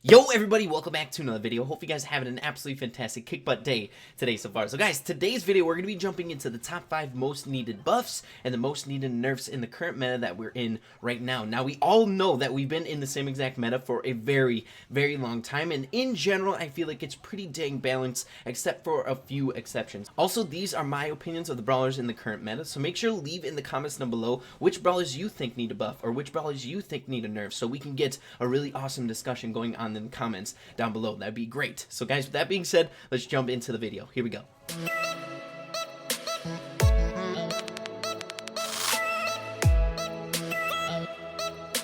Yo everybody, welcome back to another video. Hope you guys are having an absolutely fantastic kick butt day today so far. So guys, today's video we're going to be jumping into the top 5 most needed buffs and the most needed nerfs in the current meta that we're in right now. Now we all know that we've been in the same exact meta for a very long time, and in general I feel like it's pretty dang balanced except for a few exceptions. Also, these are my opinions of the brawlers in the current meta, so make sure to leave in the comments down below which brawlers you think need a buff or which brawlers you think need a nerf so we can get a really awesome discussion going on in the comments down below. That'd be great. So guys, with that being said, let's jump into the video. Here we go.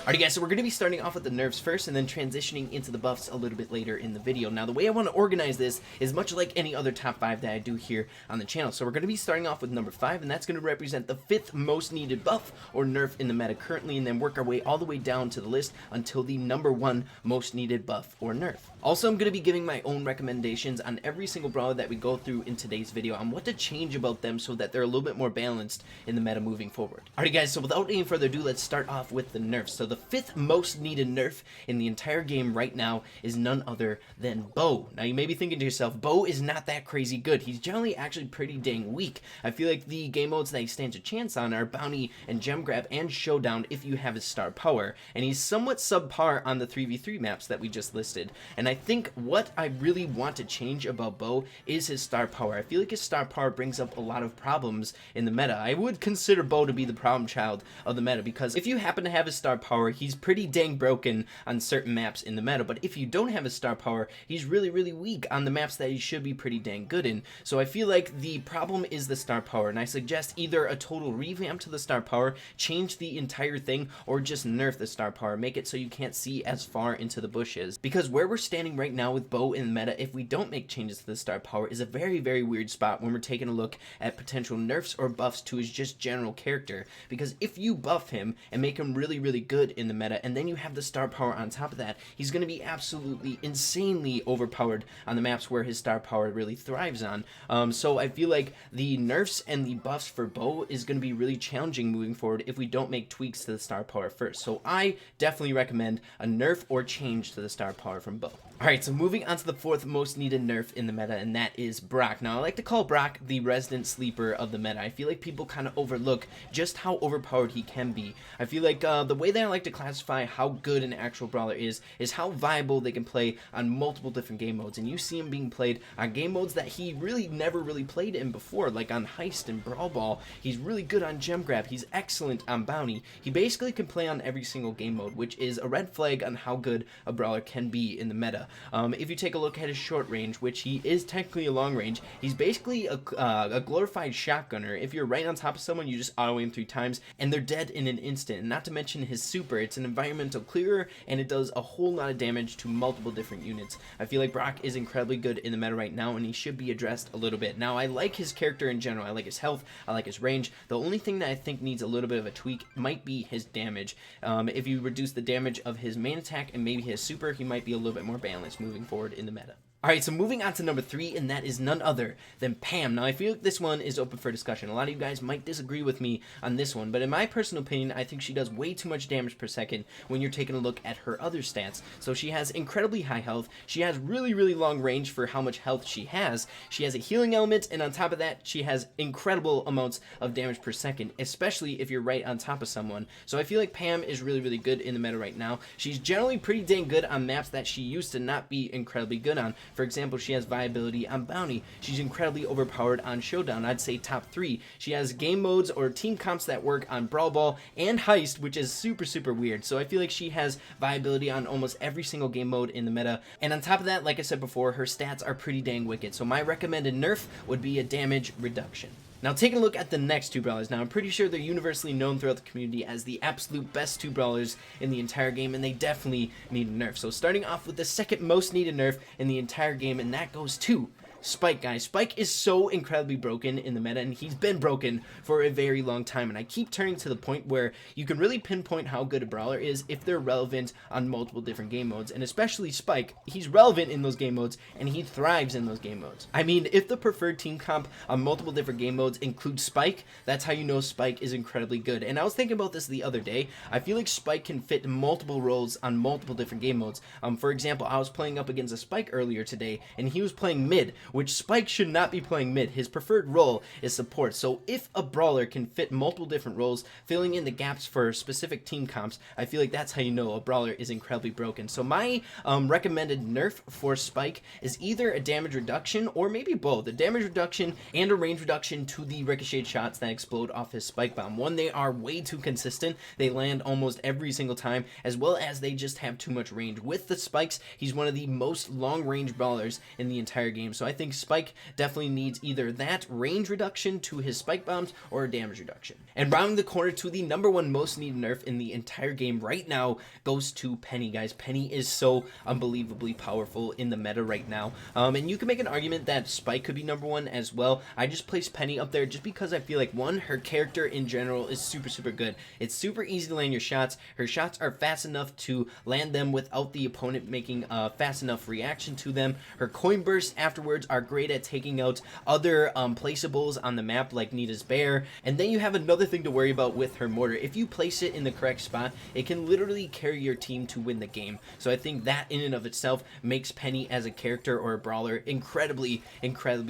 Alright guys, so we're going to be starting off with the nerfs first and then transitioning into the buffs a little bit later in the video. Now the way I want to organize this is much like any other top 5 that I do here on the channel. So we're going to be starting off with number 5, and that's going to represent the 5th most needed buff or nerf in the meta currently, and then work our way all the way down to the list until the number 1 most needed buff or nerf. Also, I'm going to be giving my own recommendations on every single brawler that we go through in today's video on what to change about them so that they're a little bit more balanced in the meta moving forward. Alright guys, so without any further ado, let's start off with the nerfs. So the 5th most needed nerf in the entire game right now is none other than Bo. Now you may be thinking to yourself, Bo is not that crazy good. He's generally actually pretty dang weak. I feel like the game modes that he stands a chance on are Bounty and Gem Grab and Showdown if you have his star power, and he's somewhat subpar on the 3v3 maps that we just listed. And I think what I really want to change about Bo is his star power. I feel like his star power brings up a lot of problems in the meta. I would consider Bo to be the problem child of the meta, because if you happen to have his star power, he's pretty dang broken on certain maps in the meta, but if you don't have his star power, he's really weak on the maps that he should be pretty dang good in. So I feel like the problem is the star power, and I suggest either a total revamp to the star power, change the entire thing, or just nerf the star power, make it so you can't see as far into the bushes. Because where we're standing right now with Bo in the meta, if we don't make changes to the star power, is a very weird spot when we're taking a look at potential nerfs or buffs to his just general character. Because if you buff him and make him really good in the meta, and then you have the star power on top of that, he's going to be absolutely insanely overpowered on the maps where his star power really thrives on. So I feel like the nerfs and the buffs for Bo is going to be really challenging moving forward if we don't make tweaks to the star power first. So I definitely recommend a nerf or change to the star power from Bo. Alright, so moving on to the 4th most needed nerf in the meta, and that is Brock. Now, I like to call Brock the resident sleeper of the meta. I feel like people kind of overlook just how overpowered he can be. I feel like the way that I like to classify how good an actual brawler is how viable they can play on multiple different game modes. And you see him being played on game modes that he never really played in before, like on Heist and Brawl Ball. He's really good on Gem Grab. He's excellent on Bounty. He basically can play on every single game mode, which is a red flag on how good a brawler can be in the meta. If you take a look at his short range, which he is technically a long range, he's basically a glorified shotgunner. If you're right on top of someone, you just auto aim 3 times and they're dead in an instant. And not to mention his super, it's an environmental clearer and it does a whole lot of damage to multiple different units. I feel like Brock is incredibly good in the meta right now, and he should be addressed a little bit. Now, I like his character in general. I like his health, I like his range. The only thing that I think needs a little bit of a tweak might be his damage. If you reduce the damage of his main attack and maybe his super, he might be a little bit more balanced moving forward in the meta. Alright, so moving on to number 3, and that is none other than Pam. Now, I feel like this one is open for discussion. A lot of you guys might disagree with me on this one, but in my personal opinion, I think she does way too much damage per second when you're taking a look at her other stats. So she has incredibly high health, she has really long range for how much health she has a healing element, and on top of that, she has incredible amounts of damage per second, especially if you're right on top of someone. So I feel like Pam is really good in the meta right now. She's generally pretty dang good on maps that she used to not be incredibly good on. For example, she has viability on Bounty. She's incredibly overpowered on Showdown. I'd say top 3. She has game modes or team comps that work on Brawl Ball and Heist, which is super weird. So I feel like she has viability on almost every single game mode in the meta. And on top of that, like I said before, her stats are pretty dang wicked. So my recommended nerf would be a damage reduction. Now, taking a look at the next 2 brawlers. Now, I'm pretty sure they're universally known throughout the community as the absolute best 2 brawlers in the entire game, and they definitely need a nerf. So starting off with the 2nd most needed nerf in the entire game, and that goes to Spike, guys. Spike is so incredibly broken in the meta, and he's been broken for a very long time, and I keep turning to the point where you can really pinpoint how good a brawler is if they're relevant on multiple different game modes, and especially Spike, he's relevant in those game modes, and he thrives in those game modes. I mean, if the preferred team comp on multiple different game modes includes Spike, that's how you know Spike is incredibly good. And I was thinking about this the other day. I feel like Spike can fit multiple roles on multiple different game modes. For example, I was playing up against a Spike earlier today, and he was playing mid, which Spike should not be playing mid. His preferred role is support. So if a brawler can fit multiple different roles, filling in the gaps for specific team comps, I feel like that's how you know a brawler is incredibly broken. So my recommended nerf for Spike is either a damage reduction or maybe both. A damage reduction and a range reduction to the ricocheted shots that explode off his spike bomb. One, they are way too consistent. They land almost every single time, as well as they just have too much range. With the spikes, he's one of the most long-range brawlers in the entire game. So I think Spike definitely needs either that range reduction to his spike bombs or a damage reduction. And rounding the corner to the #1 most needed nerf in the entire game right now goes to Penny, guys. Penny is so unbelievably powerful in the meta right now. And you can make an argument that Spike could be #1 as well. I just placed Penny up there just because I feel like, one, her character in general is super good. It's super easy to land your shots. Her shots are fast enough to land them without the opponent making a fast enough reaction to them. Her coin bursts afterwards are great at taking out other placeables on the map like Nita's bear. And then you have another thing to worry about with her mortar. If you place it in the correct spot, it can literally carry your team to win the game. So I think that in and of itself makes Penny as a character or a brawler incredibly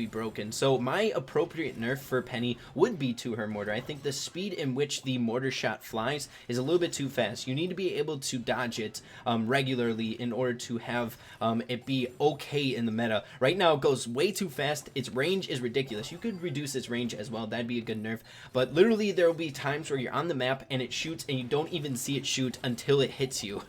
broken. So my appropriate nerf for Penny would be to her mortar. I think the speed in which the mortar shot flies is a little bit too fast. You need to be able to dodge it regularly in order to have it be okay in the meta. Right now it goes way too fast. Its range is ridiculous. You could reduce its range as well. That'd be a good nerf. But literally there will be times where you're on the map and it shoots and you don't even see it shoot until it hits you.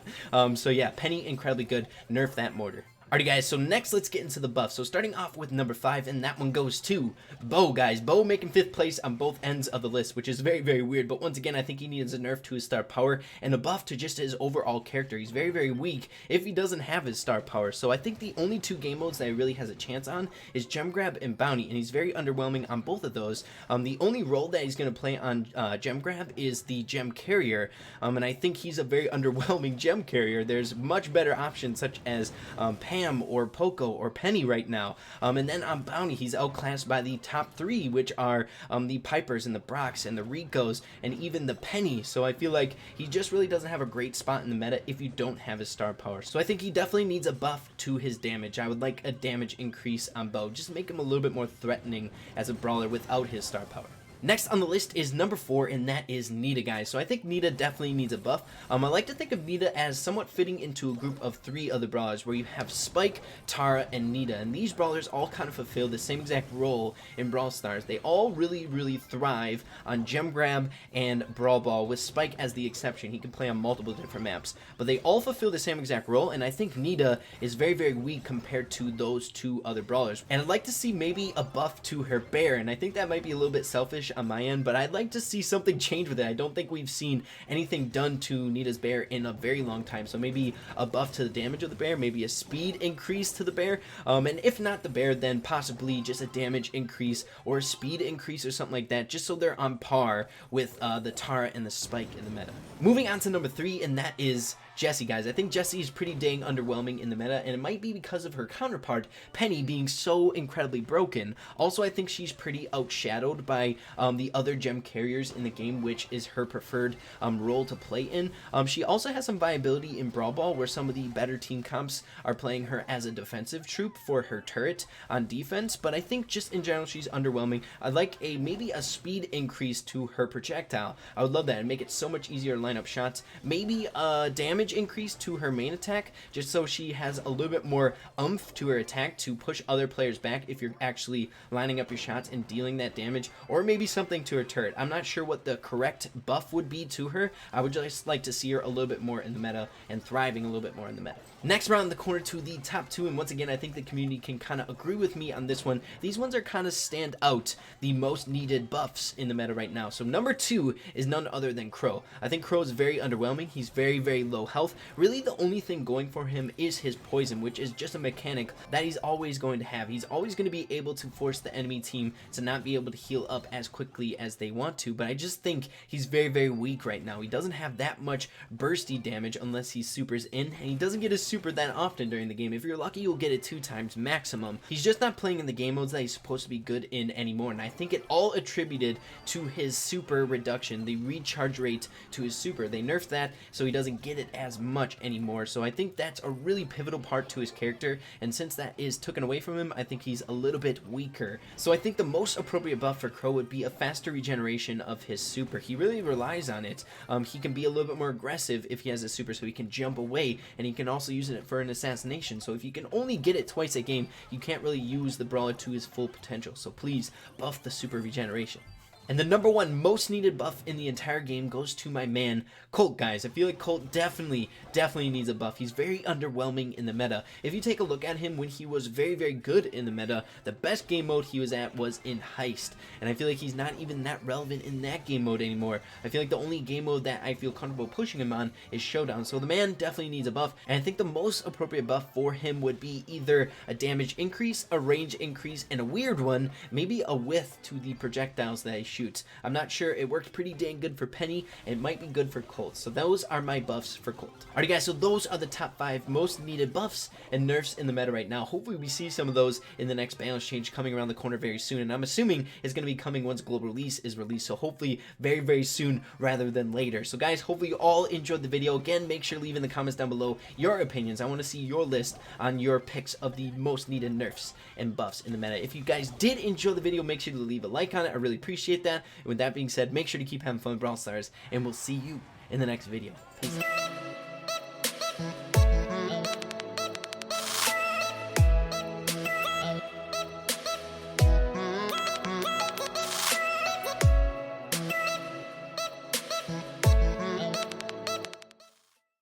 So yeah, Penny, incredibly good. Nerf that mortar. Alrighty guys, so next let's get into the buff. So starting off with #5, and that one goes to Bo, guys. Bo making 5th place on both ends of the list, which is very weird, but once again I think he needs a nerf to his star power and a buff to just his overall character. He's very weak if he doesn't have his star power. So I think the only 2 game modes that he really has a chance on is Gem Grab and Bounty, and he's very underwhelming on both of those. The only role that he's going to play on Gem Grab is the Gem Carrier, and I think he's a very underwhelming Gem Carrier. There's much better options such as Pam or Poco or Penny right now. And then on Bounty, he's outclassed by the top 3, which are the Pipers and the Brocks and the Ricos and even the Penny. So I feel like he just really doesn't have a great spot in the meta if you don't have his star power. So I think he definitely needs a buff to his damage. I would like a damage increase on Bo. Just make him a little bit more threatening as a brawler without his star power. Next on the list is #4, and that is Nita, guys. So I think Nita definitely needs a buff. I like to think of Nita as somewhat fitting into a group of 3 other brawlers where you have Spike, Tara, and Nita. And these brawlers all kind of fulfill the same exact role in Brawl Stars. They all really thrive on Gem Grab and Brawl Ball, with Spike as the exception. He can play on multiple different maps. But they all fulfill the same exact role, and I think Nita is very weak compared to those 2 other brawlers. And I'd like to see maybe a buff to her bear, and I think that might be a little bit selfish on my end, but I'd like to see something change with it. I don't think we've seen anything done to Nita's bear in a very long time, so maybe a buff to the damage of the bear, maybe a speed increase to the bear, and if not the bear, then possibly just a damage increase or a speed increase or something like that, just so they're on par with the Tara and the Spike in the meta. Moving on to #3, and that is Jessie, guys. I think Jessie is pretty dang underwhelming in the meta, and it might be because of her counterpart, Penny, being so incredibly broken. Also, I think she's pretty outshadowed by the other gem carriers in the game, which is her preferred role to play in. She also has some viability in Brawl Ball, where some of the better team comps are playing her as a defensive troop for her turret on defense, but I think just in general she's underwhelming. I'd like maybe a speed increase to her projectile. I would love that and make it so much easier to line up shots. Maybe a damage increase to her main attack, just so she has a little bit more oomph to her attack to push other players back if you're actually lining up your shots and dealing that damage, or maybe something to her turret. I'm not sure what the correct buff would be to her. I would just like to see her a little bit more in the meta and thriving a little bit more in the meta. Next, around the corner to the top 2, and once again I think the community can kind of agree with me on this one. These ones are kind of stand out the most needed buffs in the meta right now. So #2 is none other than Crow. I think Crow is very underwhelming. He's very low health. health. Really the only thing going for him is his poison, which is just a mechanic that he's always going to have. He's always going to be able to force the enemy team to not be able to heal up as quickly as they want to, but I just think he's very weak right now. He doesn't have that much bursty damage unless he supers in, and he doesn't get his super that often during the game. If you're lucky, you'll get it 2 times maximum. He's just not playing in the game modes that he's supposed to be good in anymore, and I think it all attributed to his super reduction, the recharge rate to his super. They nerfed that so he doesn't get it as much anymore, so I think that's a really pivotal part to his character, and since that is taken away from him, I think he's a little bit weaker. So I think the most appropriate buff for Crow would be a faster regeneration of his super. He really relies on it. He can be a little bit more aggressive if he has a super, so he can jump away, and he can also use it for an assassination. So if you can only get it twice a game, you can't really use the brawler to his full potential. So please buff the super regeneration. And the number 1 most needed buff in the entire game goes to my man, Colt, guys. I feel like Colt definitely needs a buff. He's very underwhelming in the meta. If you take a look at him when he was very good in the meta, the best game mode he was at was in Heist. And I feel like he's not even that relevant in that game mode anymore. I feel like the only game mode that I feel comfortable pushing him on is Showdown. So the man definitely needs a buff. And I think the most appropriate buff for him would be either a damage increase, a range increase, and a weird one, maybe a width to the projectiles that he shoots. I'm not sure. It worked pretty dang good for Penny, and it might be good for Colt. So those are my buffs for Colt. Alright guys, so those are the top 5 most needed buffs and nerfs in the meta right now. Hopefully we see some of those in the next balance change coming around the corner very soon, and I'm assuming it's going to be coming once global release is released, so hopefully very soon rather than later. So guys, hopefully you all enjoyed the video. Again, make sure to leave in the comments down below your opinions. I want to see your list on your picks of the most needed nerfs and buffs in the meta. If you guys did enjoy the video, make sure to leave a like on it. I really appreciate that. And with that being said, make sure to keep having fun with Brawl Stars, and we'll see you in the next video. Peace.